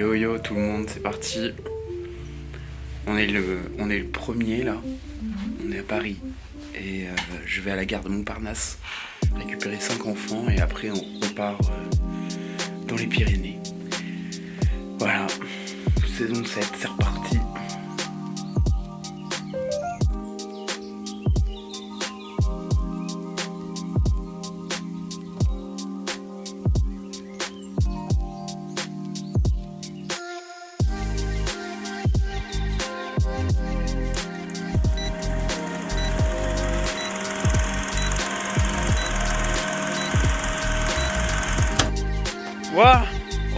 Yo yo tout le monde, c'est parti. On est le premier là. On est à Paris. Et je vais à la gare de Montparnasse récupérer 5 enfants et après on repart dans les Pyrénées. Voilà. Saison 7, c'est reparti. Voilà,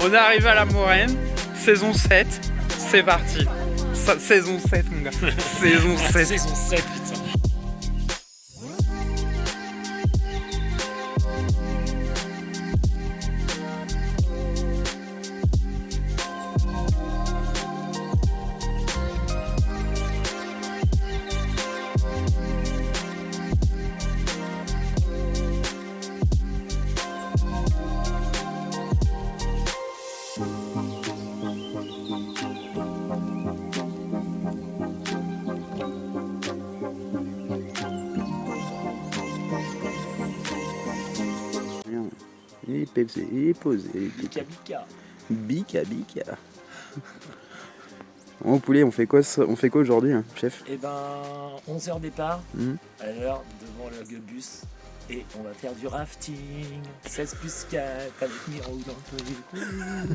on est arrivé à la Moraine, saison 7, c'est parti. Saison 7 mon gars, saison 7. Saison 7 putain. Il est posé. Bika bika. Bika bika. Bon poulet, on fait quoi aujourd'hui, hein, chef? Et ben 11h départ, Mmh. à l'heure devant le gueubus. Et on va faire du rafting, 16+4 avec Miro dans le coup.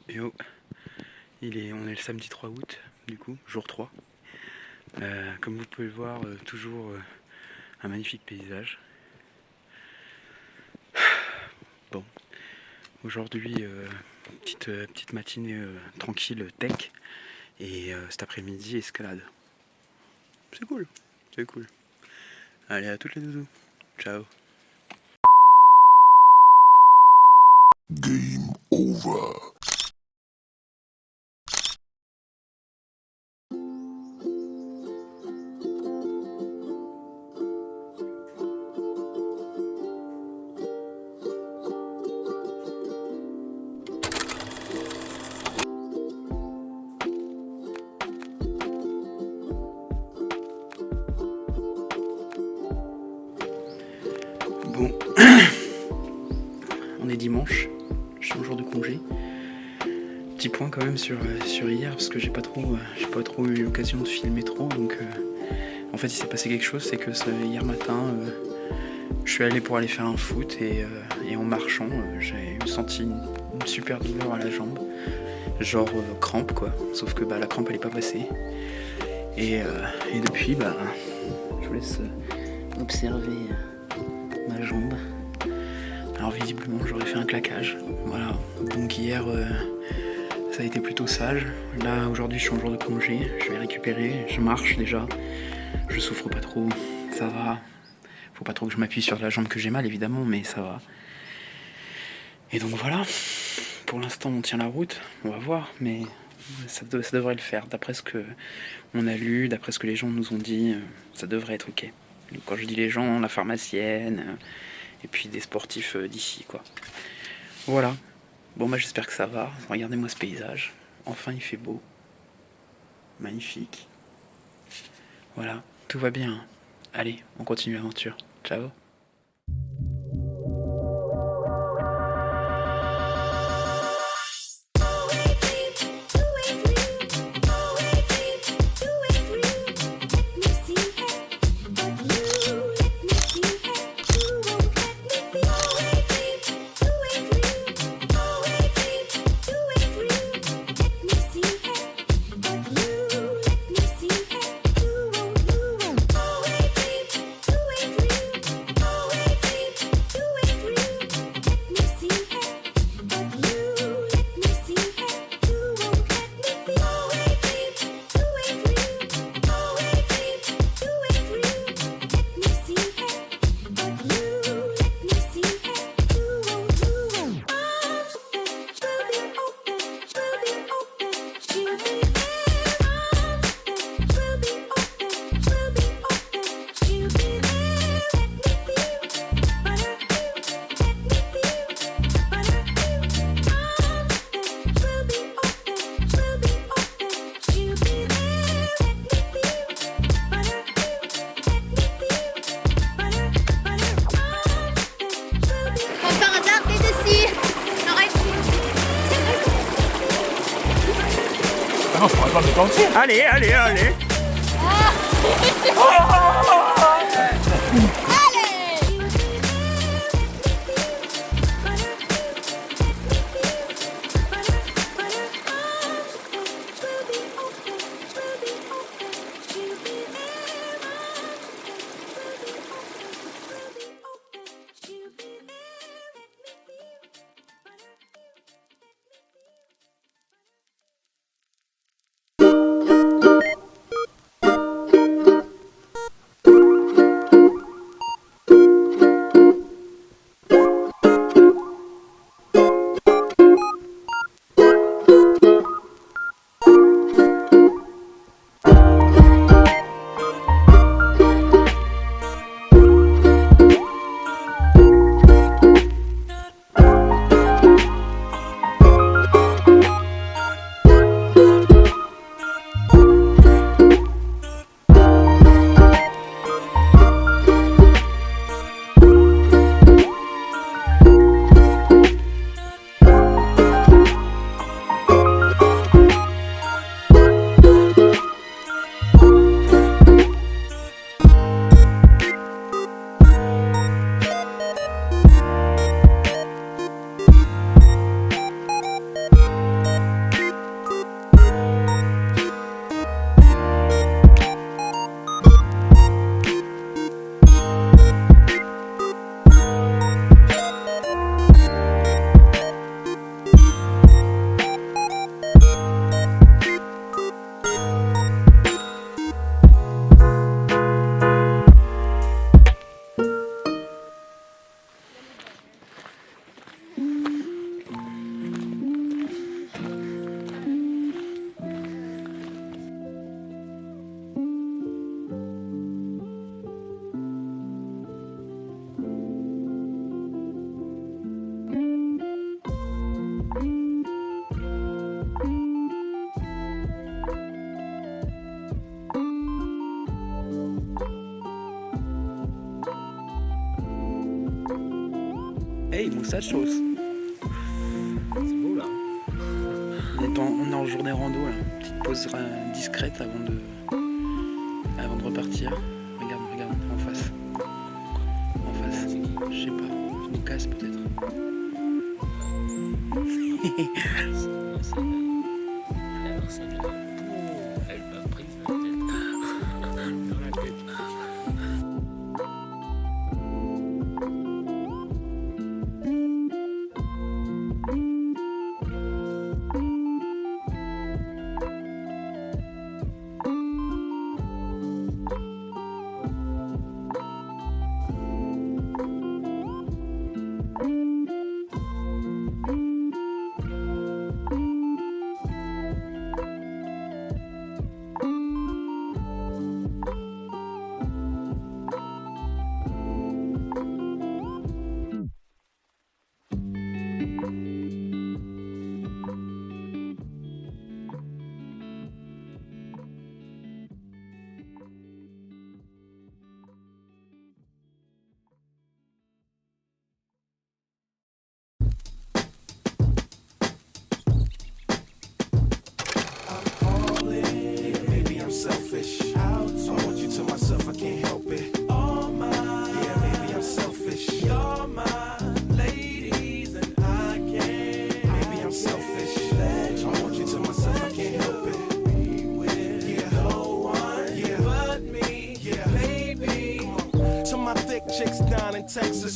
Yo, on est le samedi 3 août, du coup, jour 3. Comme vous pouvez le voir, toujours un magnifique paysage. Bon, aujourd'hui, petite matinée tranquille tech, et cet après-midi, escalade. C'est cool, c'est cool. Allez, à toutes les doudous. Ciao. Game over. Bon, on est dimanche, je suis en jour de congé. Petit point quand même sur hier parce que j'ai pas trop eu l'occasion de filmer trop, donc en fait il s'est passé quelque chose, c'est que hier matin je suis allé pour aller faire un foot et en marchant j'ai senti une super douleur à la jambe, genre crampe quoi, sauf que la crampe elle est pas passée et depuis je vous laisse observer ma jambe. Alors visiblement j'aurais fait un claquage, voilà, donc hier ça a été plutôt sage. Là aujourd'hui je suis en jour de congé, je vais récupérer, je marche déjà, je souffre pas trop, ça va, faut pas trop que je m'appuie sur la jambe que j'ai mal évidemment, mais ça va. Et donc voilà, pour l'instant on tient la route, on va voir, mais ça devrait le faire, d'après ce que on a lu, d'après ce que les gens nous ont dit, ça devrait être ok. Donc, quand je dis les gens, la pharmacienne, et puis des sportifs d'ici quoi. Voilà. Bon j'espère que ça va. Regardez-moi ce paysage. Enfin il fait beau. Magnifique. Voilà, tout va bien. Allez, on continue l'aventure. Ciao. Ah non, je pourrais pas me mettre entier. Allez, allez, allez. Hey, moustache sauce. C'est beau là. On est en journée rando là. Petite pause discrète avant de repartir. Regarde, regarde, en face. En face. C'est qui? Je sais pas. Une casse peut-être. Non, c'est alors c'est là. Oh, elle m'a prise la tête. Dans la tête.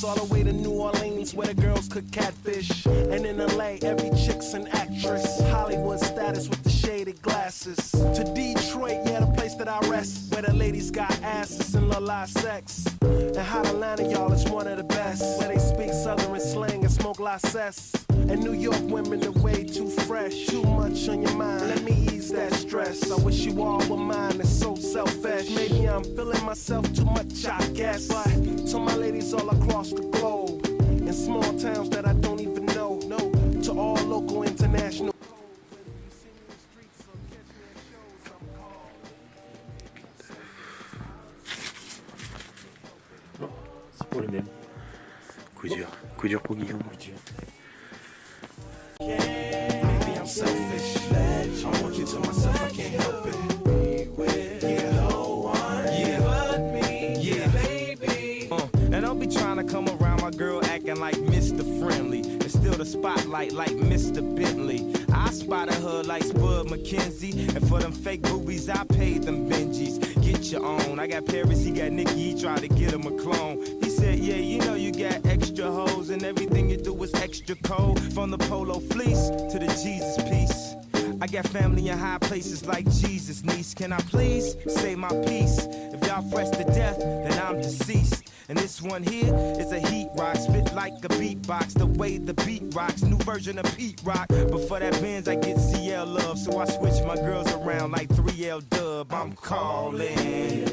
Paris all the way to New Orleans where the girls cook catfish. And in LA, every chick's an actress. Hollywood status with the shaded glasses. To Detroit, yeah, the place that I rest, where the ladies got asses and love live sex. And Hot Atlanta, y'all, is one of the best, where they speak southern slang and smoke la cess. And New York women are way too fresh. Too much on your mind, let me ease that stress. I wish you all were mine, it's so selfish. Maybe I'm feeling myself too much, I guess. But to my ladies all across the globe, in small towns that I don't even know, no, to all local, international. C'est pour les mêmes. Coup dur pour Guillaume. Maybe I'm selfish. I want you to myself, I can't help it. Yeah, no one, yeah, but me, yeah, baby. And don't be trying to come around my girl acting like Mr. Friendly and still the spotlight like Mr. Bentley. I spotted her like Spud McKenzie, and for them fake boobies I paid them Benjis. Get your own. I got Paris, he got Nicki, he tried to get him a clone. He said, yeah, you know you got extra hoes and everything you do is extra cold. From the polo fleece to the Jesus piece. I got family in high places like Jesus, niece. Can I please say my piece? If y'all fresh to death, then I'm deceased. And this one here is a heat rock, spit like a beatbox, the way the beat rocks, new version of Pete Rock. But for that Benz, I get CL love, so I switch my girls around like 3L Dub. I'm calling.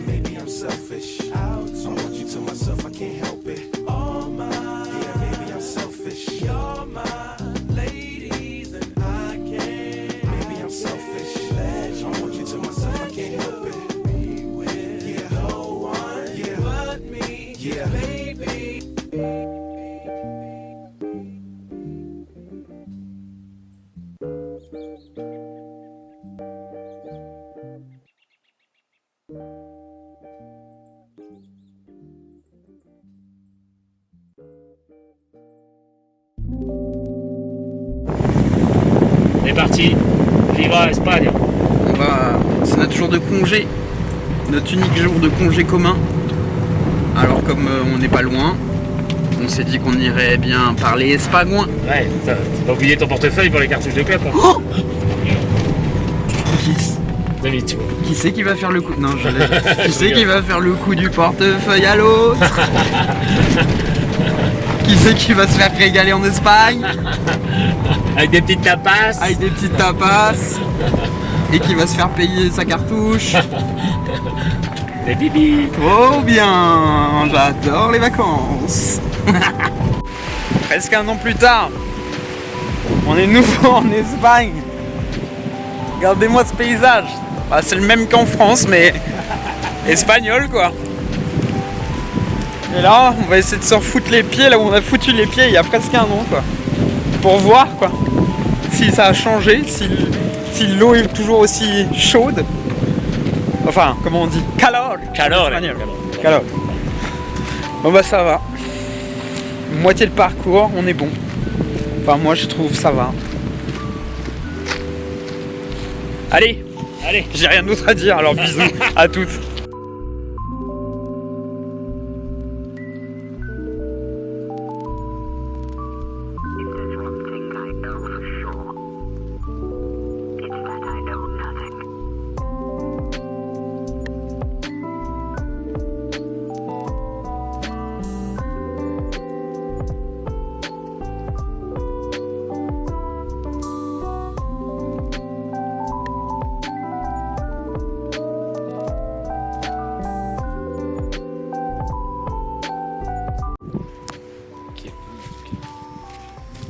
Maybe I'm selfish. I want you to myself, I can't help it. All mine. Yeah, maybe I'm selfish. You're my ladies and I can't. Maybe I'm selfish. I want you to myself, I can't help it. Yeah, no one, yeah, but me, yeah, baby. On est parti, Viva Espagne. C'est notre jour de congé, notre unique jour de congé commun. Alors comme on n'est pas loin, on s'est dit qu'on irait bien parler espagnol. Ouais, t'as oublié ton portefeuille pour les cartouches de clope. Hein. Oh Qui c'est qui va faire le coup? Non, qui c'est qui va faire le coup du portefeuille à l'autre? Qui c'est qui va se faire régaler en Espagne? Avec des petites tapas. Avec des petites tapas. Et qui va se faire payer sa cartouche. Des bibis. Trop bien, j'adore les vacances. Presque un an plus tard, on est nouveau en Espagne. Regardez-moi ce paysage. Bah, c'est le même qu'en France, mais espagnol quoi. Et là, on va essayer de se refoutre les pieds là où on a foutu les pieds il y a presque un an quoi. Pour voir quoi, si ça a changé, si l'eau est toujours aussi chaude. Enfin, comment on dit? Calor. Calor. Bon bah ça va. Moitié de parcours, on est bon. Enfin moi je trouve ça va. Allez, j'ai rien d'autre à dire, alors bisous à toutes.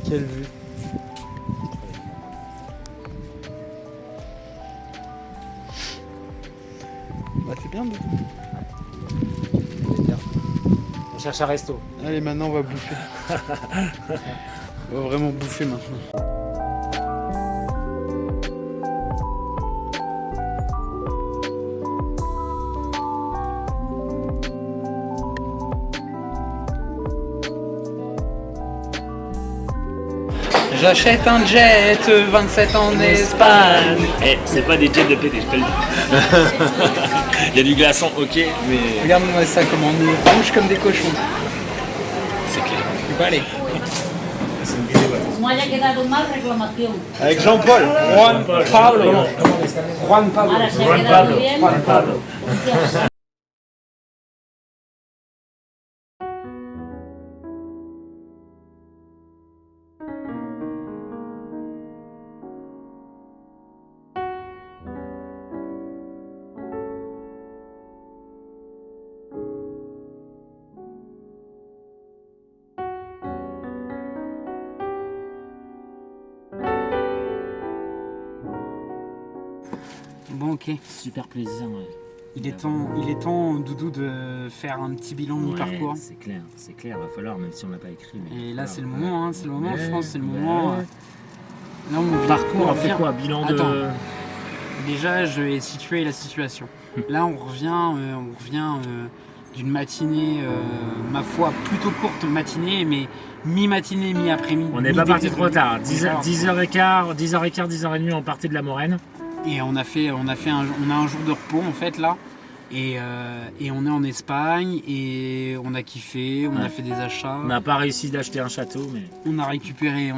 Quelle vue. Bah c'est bien. On cherche un resto. Allez maintenant on va bouffer. On va vraiment bouffer maintenant. J'achète un jet, 27 en Espagne. Eh, c'est pas des jets de pété, je te le dis. Il y a du glaçon, ok, mais... Regarde-moi ça, comment on est rouge comme des cochons. c'est clair. Vale. No haya quedado mal reclamación. Avec Jean-Paul. Juan Pablo. Juan Pablo. Ahora se ha quedado bien. Juan Pablo. Bon, ok. Super plaisir. Ouais. Il est temps, Doudou, de faire un petit bilan de parcours. C'est clair, va falloir, même si on l'a pas écrit. Et là, c'est le moment, hein, je pense, c'est le ouais. moment. Là, on Parcours, on fait revient- quoi? Bilan Attends. de. Déjà, je vais situer la situation. Là, on revient d'une matinée, ma foi, plutôt courte matinée, mais mi-matinée, mi-après-midi. On n'est pas parti trop tard. 10h15, 10h15, 10h30, on partait de la Moraine. Et on a un jour de repos en fait là. Et on est en Espagne et on a kiffé, on a fait des achats. On n'a pas réussi d'acheter un château, mais. On a récupéré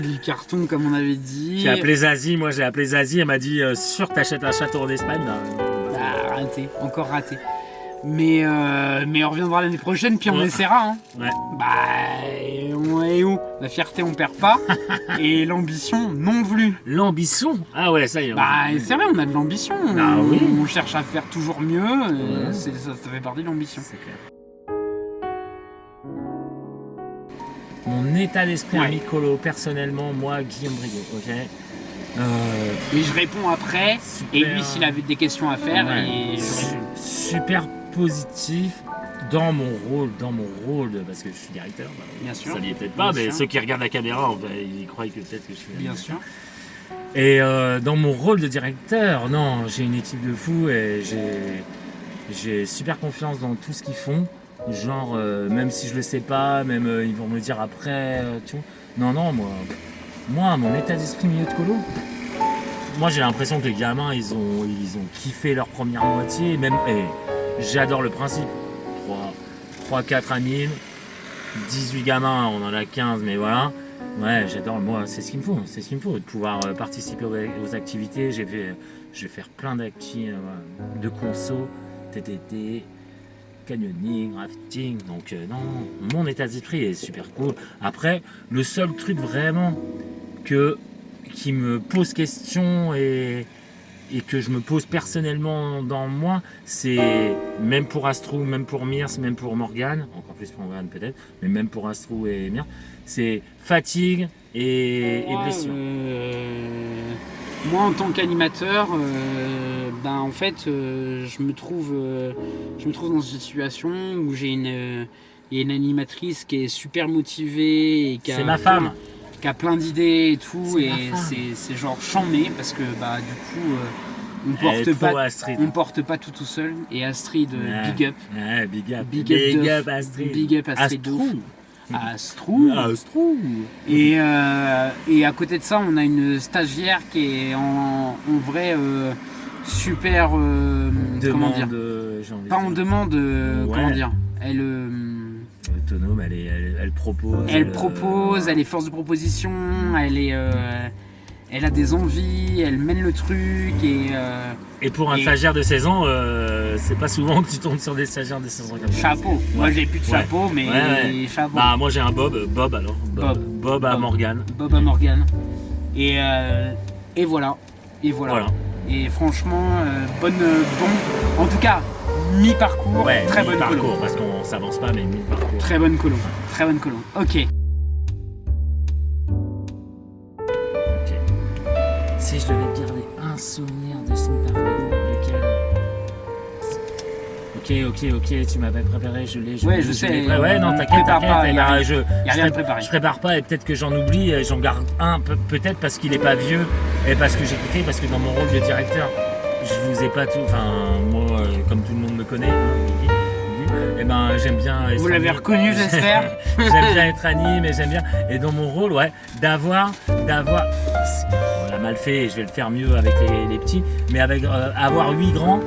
du carton comme on avait dit. J'ai appelé Zazie, elle m'a dit sûr t'achètes un château en Espagne. Ah, raté, encore raté. Mais on reviendra l'année prochaine puis on essaiera. Hein. Ouais. Bah, on est où? La fierté on perd pas et l'ambition non plus. L'ambition? Ah ouais, ça y est. Bah c'est vrai, on a de l'ambition. Ah oui. On cherche à faire toujours mieux. Ça fait partie de l'ambition. C'est clair. Mon état d'esprit à Micolo, personnellement, moi, Guillaume Brigot, ok. Et je réponds après. Super. Et lui, s'il avait des questions à faire, Ouais. et Super positif dans mon rôle, parce que je suis directeur. Bah, Bien sûr. Ça l'y est peut-être pas, Bien mais sûr. ceux qui regardent la caméra, ils croient que peut-être que je suis bien sûr. Et dans mon rôle de directeur, non, j'ai une équipe de fous et j'ai super confiance dans tout ce qu'ils font. Genre, même si je le sais pas, même ils vont me dire après, tout. Non, moi, mon état d'esprit milieu de colo, moi j'ai l'impression que les gamins, ils ont kiffé leur première moitié. Même, j'adore le principe. 3-4 animes, 18 gamins, on en a 15, mais voilà. Ouais, j'adore, moi, c'est ce qu'il me faut, de pouvoir participer aux activités. Je vais faire plein d'activités de conso, TTT, canyoning, rafting, donc non, mon état d'esprit est super cool. Après, le seul truc vraiment qui me pose question et que je me pose personnellement dans moi, c'est même pour Astrou, même pour Mirs, même pour Morgane, encore plus pour Morgane peut-être, mais même pour Astrou et Mirs, c'est fatigue et blessure. Moi, en tant qu'animateur, en fait, je me trouve dans une situation où il y a une animatrice qui est super motivée et qui C'est ma femme. Qui a plein d'idées et tout, C'est et ma femme. c'est genre chambé parce que du coup, on porte pas tout seul. Et Astrid, Ouais. big up. Ouais, big up. Big up Astrid. Big up Astrid. Astrou. Astrou. Et à côté de ça, on a une stagiaire qui est en vrai super. Comment dire? Pas en demande. Ouais. Comment dire? Elle. Autonome, elle propose. Elle propose, elle est force de proposition, elle a des envies, elle mène le truc Et pour un stagiaire de 16 ans, c'est pas souvent que tu tombes sur des stagiaires de 16 ans comme ça. chapeau. Moi j'ai plus de chapeau, mais Ouais. chapeau. Bah moi j'ai un Bob alors. Bob à Morgane. Bob à Morgane. Et voilà. Voilà. Et franchement, en tout cas, mi-parcours, Ouais, très bonne colo. parcours parce qu'on s'avance pas mais mi-parcours. Très bonne colo. Ok. Si je devais garder un souvenir de ce parcours, lequel? Ok, tu m'avais préparé, je l'ai. Ouais, je sais. Ouais, non, t'inquiète, Prépare pas, eh y a ben, rien- je y a rien de préparé. Je prépare pas et peut-être que j'en oublie, et j'en garde un, peut-être parce qu'il est pas vieux et parce que j'ai kiffé, parce que dans mon rôle de directeur, je vous ai pas tout. Enfin, moi, comme tout le monde me connaît, et ben j'aime bien. Vous l'avez reconnu, j'espère. J'aime bien être anime et j'aime bien. Et dans mon rôle, ouais, d'avoir. On l'a mal fait et je vais le faire mieux avec les petits, mais avec avoir 8 grands,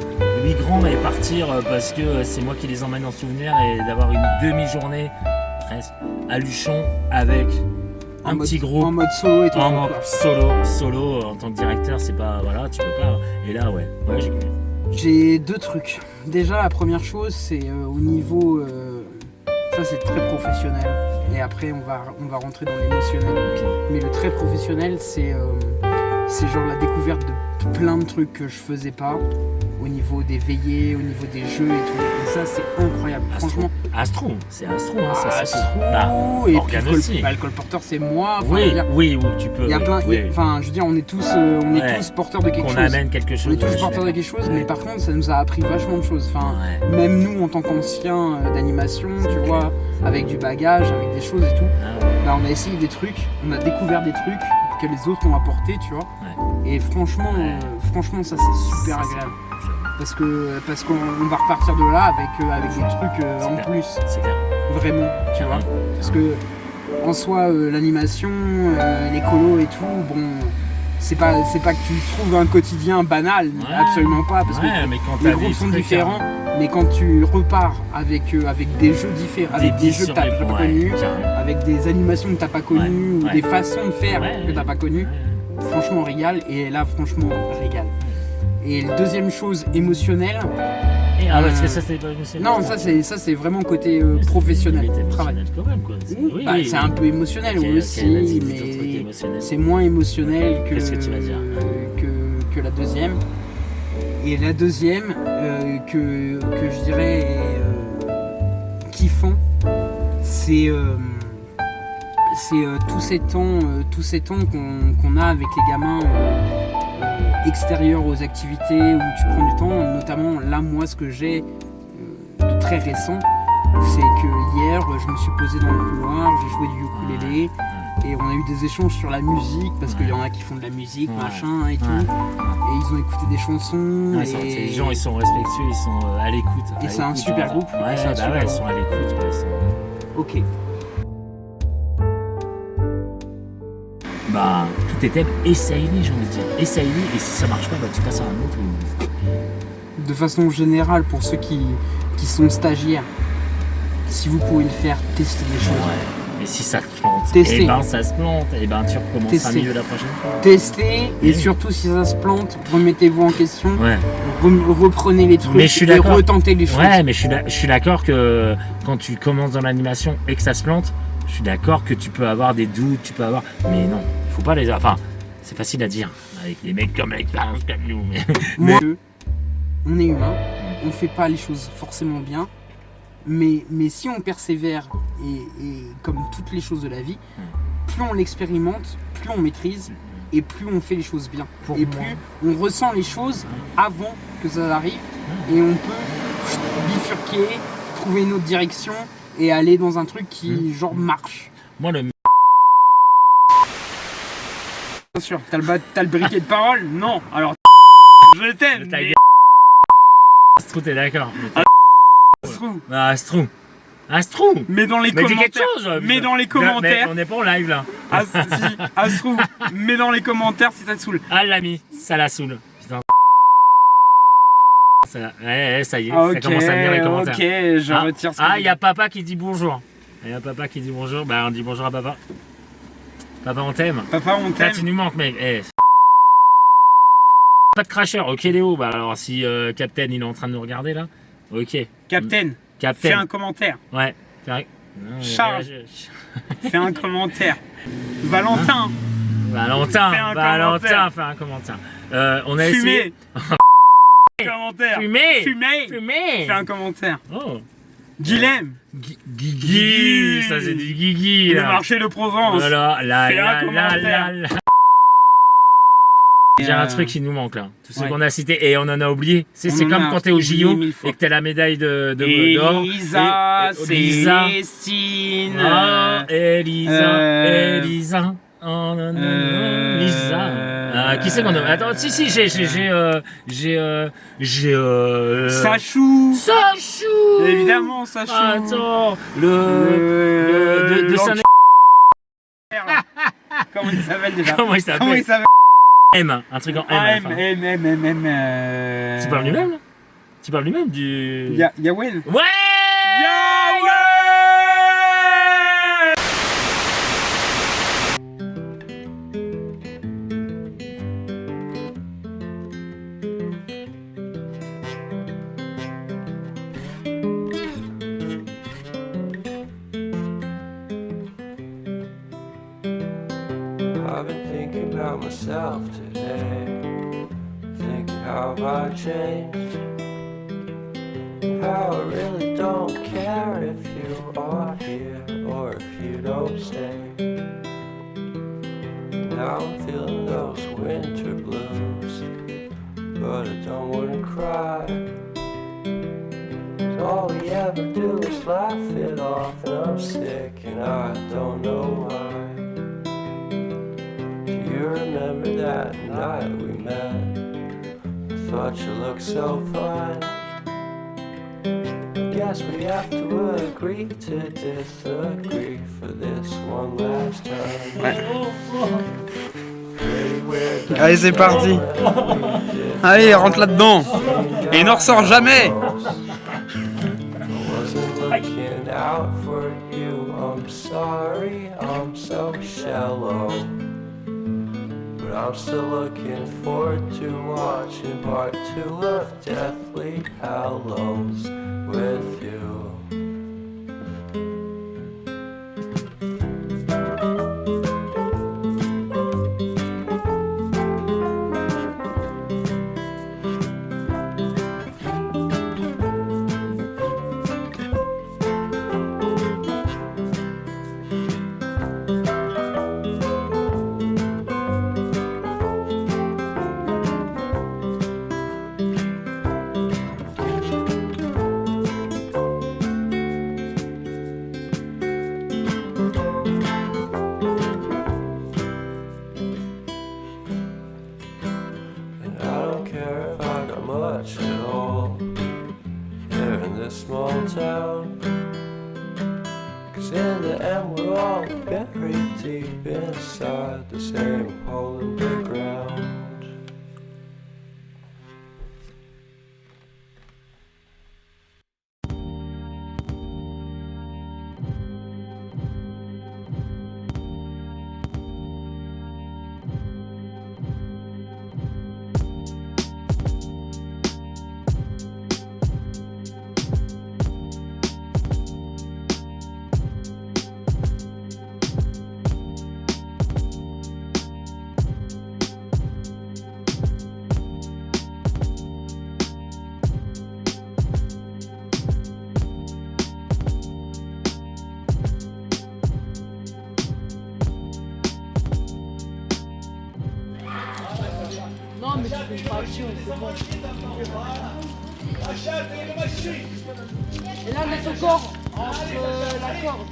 grands et partir parce que c'est moi qui les emmène en souvenir et d'avoir une demi-journée presque à Luchon avec un petit groupe. En mode solo et tout. En mode solo, en tant que directeur, c'est pas. Voilà, tu peux pas. Et là, ouais j'ai kiffé. J'ai 2 trucs. Déjà, la première chose, c'est au niveau. Ça, c'est très professionnel. Et après, on va rentrer dans l'émotionnel. Mais le très professionnel, c'est genre la découverte de plein de trucs que je faisais pas. Au niveau des veillées, au niveau des jeux et tout. Et ça, c'est incroyable. Franchement. Astro, c'est Astro, hein, ça c'est Astro, Bah, et Organe puis aussi. le colporteur, c'est moi. Enfin, Oui, je veux dire, oui, tu peux. il y a plein. oui. Enfin, je veux dire, on est tous porteurs de quelque Qu'on chose. amène quelque chose. On est tous je suis porteurs de d'accord. quelque chose, Ouais. mais par contre, ça nous a appris vachement de choses. Enfin, Ouais. même nous, en tant qu'anciens d'animation, tu vois, avec du bagage, avec des choses et tout, Ah ouais. bah, on a essayé des trucs, on a découvert des trucs que les autres ont apportés, tu vois. Ouais. Et franchement, franchement, ça c'est super agréable. Parce qu'on va repartir de là avec des trucs en clair. plus, C'est clair. vraiment, tu vois. Parce que en soi, l'animation, les colos et tout, bon, c'est pas que tu trouves un quotidien banal, Ouais. absolument pas, parce Ouais, que mais quand les t'as groupes des sont trucs, différents. Mais quand tu repars avec des jeux différents, avec des jeux que t'as pas connus, avec des animations que t'as pas connues, ou Ouais. des façons de faire Ouais. que t'as pas connues, franchement régal. Et là, franchement, régal. Et la deuxième chose émotionnelle. Parce que ça c'est pas émotionnel. Non, ça c'est vraiment côté professionnel, Il est travail. émotionnel quand même quoi. Oui, bah, c'est un peu émotionnel Ok, aussi, vas-y, dis ton truc mais émotionnel. c'est moins émotionnel que, Qu'est-ce que tu vas dire que la deuxième. Et la deuxième que je dirais est kiffant, c'est tous ces temps qu'on a avec les gamins extérieurs aux activités où tu prends du temps. Notamment là, moi, ce que j'ai de très récent, c'est que hier, je me suis posé dans le couloir, j'ai joué du ukulélé. Et on a eu des échanges sur la musique parce qu'il y en a qui font de la musique, machin et tout. Et ils ont écouté des chansons. Ouais, et... les gens ils sont respectueux, ils sont à l'écoute. Et c'est un super groupe. Ouais, C'est un super ils groupe. sont à l'écoute. Ouais, ils sont... Ok. Bah, tout est thème, essaye-les, j'ai envie de dire. Essaye-les, et si ça marche pas, bah tu passes à un autre. De façon générale, pour ceux qui sont stagiaires, si vous pouvez le faire, testez les choses. Ouais. Et si ça se plante, Tester. et ben ça se plante, et ben tu recommences à Tester. mieux la prochaine fois. Testez, et Oui. surtout si ça se plante, remettez-vous en question, Ouais. reprenez les trucs Mais je suis et d'accord. retentez les choses. Ouais, mais je suis d'accord que quand tu commences dans l'animation et que ça se plante, je suis d'accord que tu peux avoir des doutes, tu peux avoir. Mais non, faut pas les. Enfin, c'est facile à dire avec des mecs comme l'expérience comme nous. Mais... Moi, on est humain, on fait pas les choses forcément bien, mais si on persévère et comme toutes les choses de la vie, plus on l'expérimente, plus on maîtrise et plus on fait les choses bien. Pour et moi. plus on ressent les choses avant que ça arrive et on peut bifurquer, trouver une autre direction et aller dans un truc qui genre marche. Moi, le. Bien sûr, t'as le briquet de parole? Non, alors je t'aime. Ta mais- gueule. Astro, t'es d'accord. Astro. Astro. Astro. Mais dans les Mais dis commentaires, quelque chose. mais putain. dans les Mais commentaires, on n'est pas en live là. Astro, mets dans les commentaires si ça te saoule. Ah l'ami, ça la saoule. Putain. Ça y est, Ok, ça commence à venir les commentaires. ok, je Ah, retire ce que Ah, j'ai il y a papa qui dit bonjour. Il y a papa qui dit bonjour. Bah, on dit bonjour à papa. Papa, on t'aime. dit. Papa, on Là, t'aime. tu nous manques, mec. Eh. Pas de cracheur. Ok, Léo. Bah, alors, si Captain il est en train de nous regarder là. Ok. Captain, fais Captain. un commentaire. Ouais. Fais un- Non, Charles. je- Fais un commentaire. Valentin, Valentin. Fais un Valentin, commentaire. fais un commentaire. On a essayé. fumé. Commentaire. Fumer. Fumé. Fumer. Fais un commentaire. Oh. Guilhem, Guigui. Ça, c'est du Guigui le là. marché de Provence. Voilà, là, Fais un là, là, commentaire. là. J'ai un truc qui nous manque là. Tous ceux ouais. qu'on a cités et on en a oublié. C'est On en comme a quand t'es au oublié JO 1000 fois. et que t'as la médaille d'or. Elisa, Et- Lisa. Célestine. Ah, Elisa. euh, Elisa. Oh, non, non, non, Lisa. Qui c'est qu'on a. Attends, si, j'ai. Sachou. Sachou. Évidemment, Sachou. Attends, de Saint. Comment il s'appelle déjà? Comment il Comment il s'appelle s'appelle? M, un truc en M. Ah, à la fin. M. C'est pas venu même là? qui parle lui-même du... Yahweh. Ouais. I've been thinking about myself today, thinking how I changed, how I really don't care if you are here or if you don't stay. Now I'm feeling those winter blues, but I don't wanna cry. 'Cause all we ever do is laugh it off, and I'm sick and I don't know why. You remember that night we met? I thought you looked so fine. Guess we have to agree to disagree for this one last time. Allez, c'est parti. Allez, rentre là-dedans. Et il n'en ressort jamais. I wasn't looking out for you. I'm sorry, I'm so shallow. But I'm still looking forward to watching part 2 of Deathly Hallows with you. Small town, 'cause in the end we're all buried deep inside the same hole in the ground. Non, mais tu fais une fraction, c'est bon. Et là, mets ton corps entre la corde.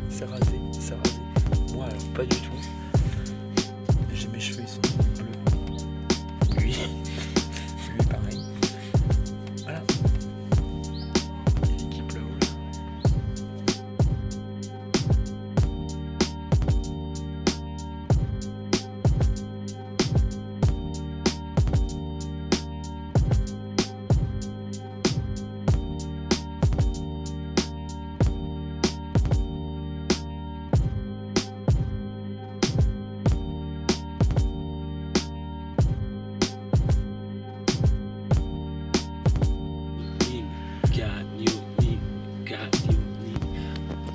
C'est rasé, c'est rasé. Moi alors pas du tout. J'ai mes cheveux, ils sont bleus. Lui pareil. Voilà. L'équipe là-haut là.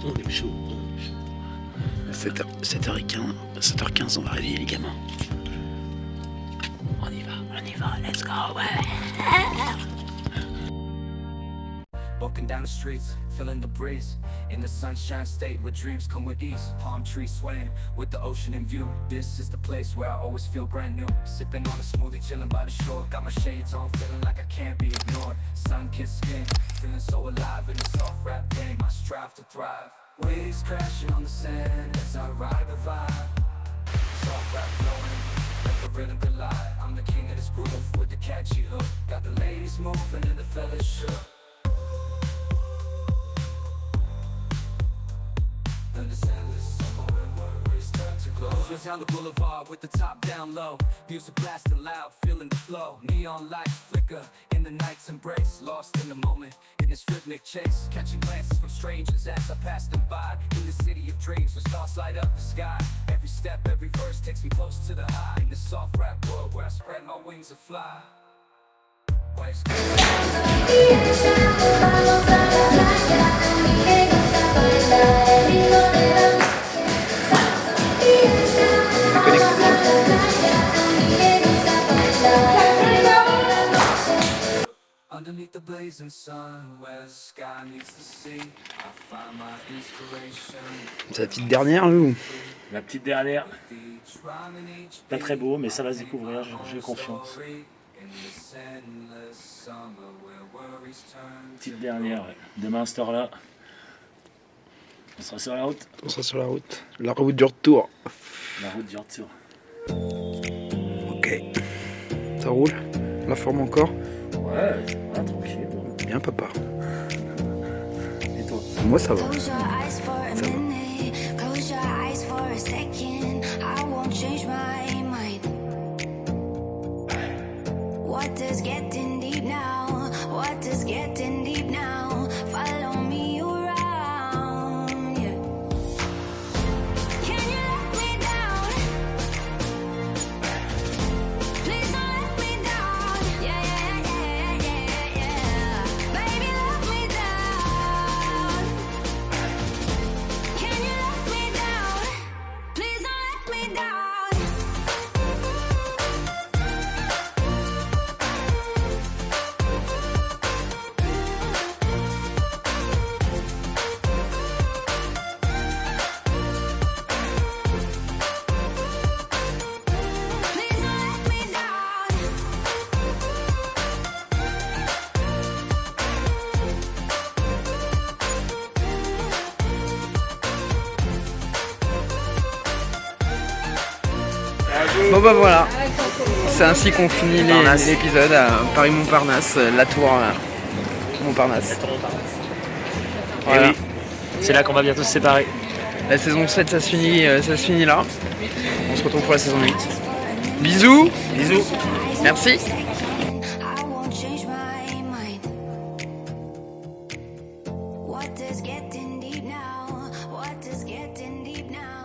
On est chaud, 7h15, on va réveiller les gamins. On y va, let's go, ouais. walking down the streets, feeling the breeze. In the sunshine state where dreams come with ease. Palm trees swaying with the ocean in view. This is the place where I always feel brand new. Sipping on a smoothie, chilling by the shore. Got my shades on, feeling like I can't be ignored. Sun-kissed skin, feeling so alive in the soft rap game. I strive to thrive. Waves crashing on the sand as I ride the vibe. Soft rap flowing, like the rhythm collide. I'm the king of this groove with the catchy hook. Got the ladies moving and the fellas shook. Just down the boulevard with the top down low. Music blasting loud, feeling the flow. Neon lights flicker in the night's embrace. Lost in the moment, in this rhythmic chase. Catching glances from strangers as I pass them by. In the city of dreams where stars light up the sky. Every step, every verse takes me close to the high. In this soft rap world where I spread my wings and fly. Waves underneath the blazing sun, where the sky meets the sea, I find my inspiration. C'est la petite dernière, ou? La petite dernière. Pas très beau, mais ça va se découvrir, j'ai confiance. Petite dernière, ouais. Demain à cette heure-là, on sera sur la route. On sera sur la route. La route du retour. La route du retour. Ok. Ça roule? La forme encore? Ouais, tranquille. Bien, papa. Et toi? Moi, ça va. Close your eyes for a minute, close your eyes for a second. I won't change my mind. What is getting deep now? What is getting deep now? Follow me around, yeah. Can you let me down? Please don't let me down. Yeah, yeah, yeah, yeah, yeah. Baby, let me down. Can you let me down? Please don't let me down. Please don't let me down. Bon bah voilà, c'est ainsi qu'on finit l'épisode à Paris-Montparnasse, la tour Montparnasse. Voilà. Et oui, c'est là qu'on va bientôt se séparer. La saison 7 ça se finit là. On se retrouve pour la saison 8. Bisous. Bisous. Merci. I won't change my mind. What is getting deep now? What is getting deep now?